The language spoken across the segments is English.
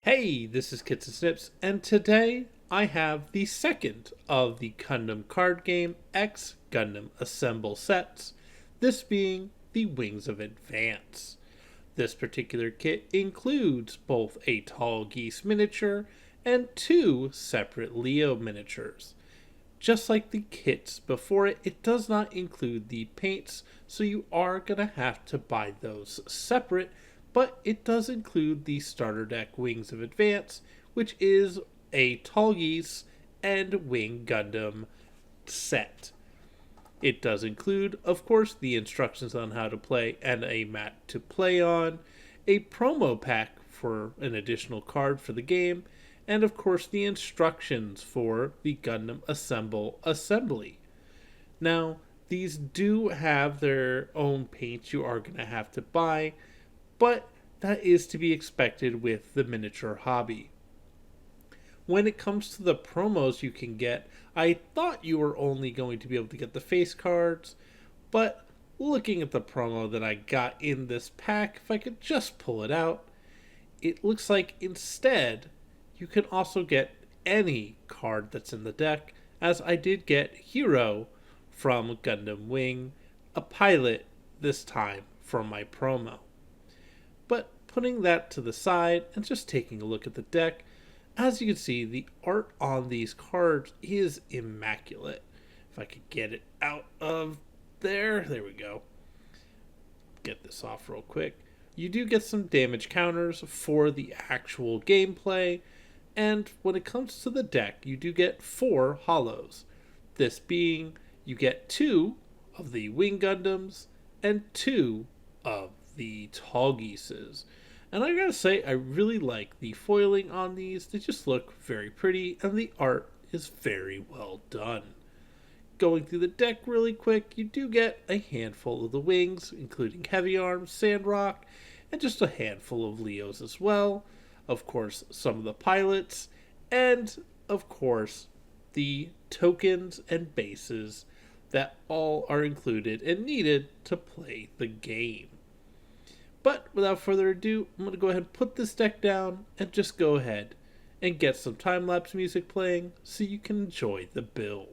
Hey, this is Kits and Snips, and today I have the second of the Gundam card game X Gundam Assemble sets, this being the Wings of Advance. This particular kit includes both a tall geese miniature and two separate Leo miniatures. Just like the kits before it, it does not include the paints, so you are going to have to buy those separate, but it does include the starter deck Wings of Advance, which is a Tall Geese and Wing Gundam set. It does include, of course, the instructions on how to play and a mat to play on, a promo pack for an additional card for the game, and of course the instructions for the Gundam Assemble assembly. Now, these do have their own paints you are going to have to buy, but that is to be expected with the miniature hobby. When it comes to the promos you can get, I thought you were only going to be able to get the face cards, but looking at the promo that I got in this pack, if I could just pull it out, it looks like instead you can also get any card that's in the deck, as I did get Hero from Gundam Wing, a pilot this time from my promo. But putting that to the side and just taking a look at the deck, as you can see, the art on these cards is immaculate. If I could get it out of there we go. Get this off real quick. You do get some damage counters for the actual gameplay, and when it comes to the deck, you do get 4 holos. This being, you get 2 of the Wing Gundams and 2 of the Tall Geeses. And I gotta say, I really like the foiling on these. They just look very pretty, and the art is very well done. Going through the deck really quick, you do get a handful of the wings, including Heavy Arms, Sandrock, and just a handful of Leos as well. Of course, some of the pilots, and of course, the tokens and bases that all are included and needed to play the game. But without further ado, I'm going to go ahead and put this deck down and just go ahead and get some time-lapse music playing so you can enjoy the build.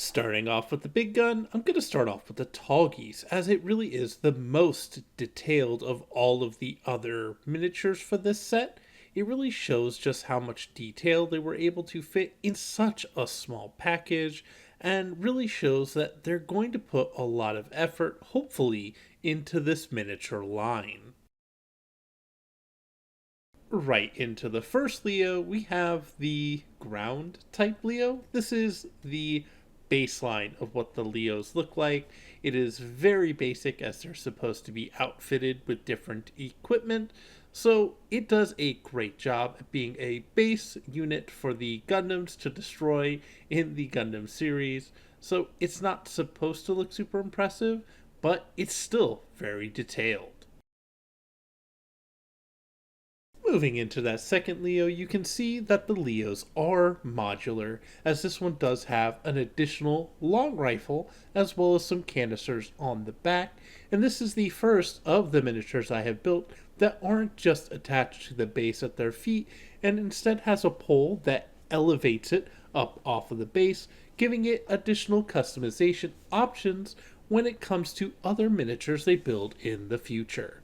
Starting off with the big gun, I'm going to start off with the tall geese, as it really is the most detailed of all of the other miniatures for this set. It really shows just how much detail they were able to fit in such a small package, and really shows that they're going to put a lot of effort, hopefully, into this miniature line. Right into the first Leo, we have the ground type Leo. This is the baseline of what the Leos look like. It is very basic as they're supposed to be outfitted with different equipment. So it does a great job at being a base unit for the Gundams to destroy in the Gundam series. So it's not supposed to look super impressive, but it's still very detailed. Moving into that second Leo, you can see that the Leos are modular, as this one does have an additional long rifle as well as some canisters on the back, and this is the first of the miniatures I have built that aren't just attached to the base at their feet and instead has a pole that elevates it up off of the base, giving it additional customization options when it comes to other miniatures they build in the future.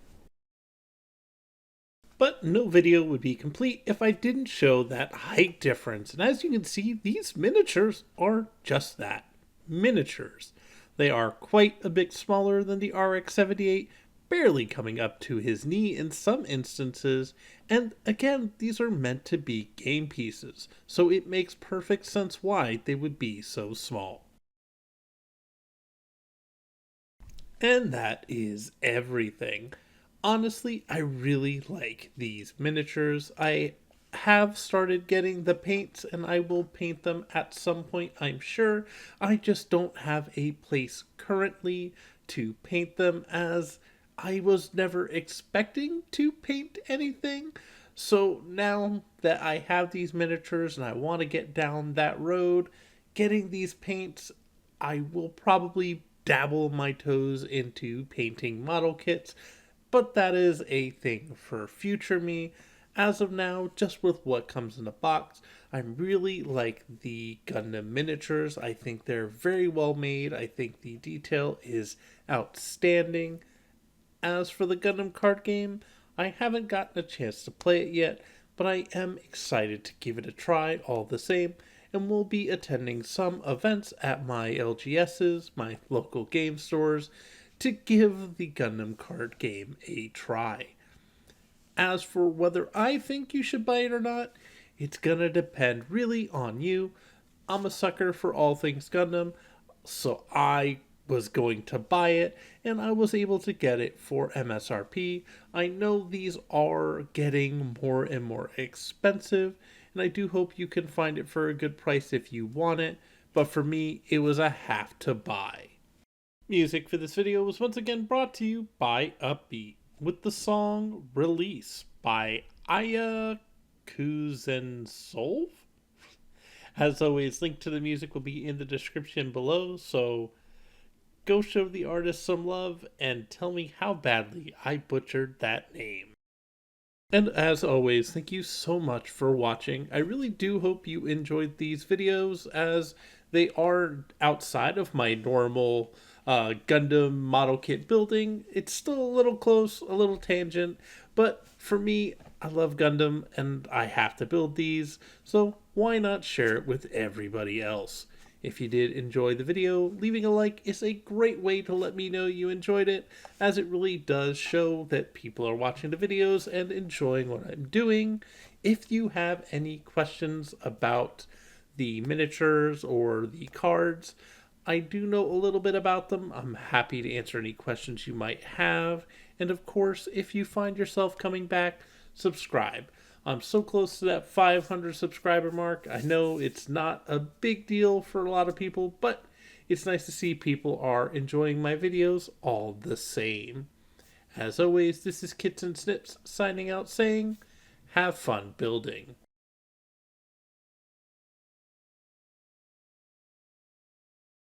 But no video would be complete if I didn't show that height difference. And as you can see, these miniatures are just that, miniatures. They are quite a bit smaller than the RX-78, barely coming up to his knee in some instances. And again, these are meant to be game pieces, so it makes perfect sense why they would be so small. And that is everything. Honestly, I really like these miniatures. I have started getting the paints and I will paint them at some point, I'm sure. I just don't have a place currently to paint them, as I was never expecting to paint anything. So now that I have these miniatures and I want to get down that road, getting these paints, I will probably dabble my toes into painting model kits, but that is a thing for future me. As of now, just with what comes in the box, I really like the Gundam miniatures. I think they're very well made. I think the detail is outstanding. As for the Gundam card game, I haven't gotten a chance to play it yet, but I am excited to give it a try all the same, and will be attending some events at my LGSs, my local game stores, to give the Gundam card game a try. As for whether I think you should buy it or not, it's gonna depend really on you. I'm a sucker for all things Gundam, so I was going to buy it, and I was able to get it for MSRP. I know these are getting more and more expensive, and I do hope you can find it for a good price if you want it, but for me, it was a have to buy. Music for this video was once again brought to you by Upbeat, with the song Release by Aya Kuzensolv. As always, link to the music will be in the description below, so go show the artist some love and tell me how badly I butchered that name. And as always, thank you so much for watching. I really do hope you enjoyed these videos, as they are outside of my normal Gundam model kit building. It's still a little close, a little tangent, but for me, I love Gundam and I have to build these, so why not share it with everybody else? If you did enjoy the video, leaving a like is a great way to let me know you enjoyed it, as it really does show that people are watching the videos and enjoying what I'm doing. If you have any questions about the miniatures or the cards, I do know a little bit about them. I'm happy to answer any questions you might have. And of course, if you find yourself coming back, subscribe. I'm so close to that 500 subscriber mark. I know it's not a big deal for a lot of people, but it's nice to see people are enjoying my videos all the same. As always, this is Kits and Snips signing out saying, have fun building.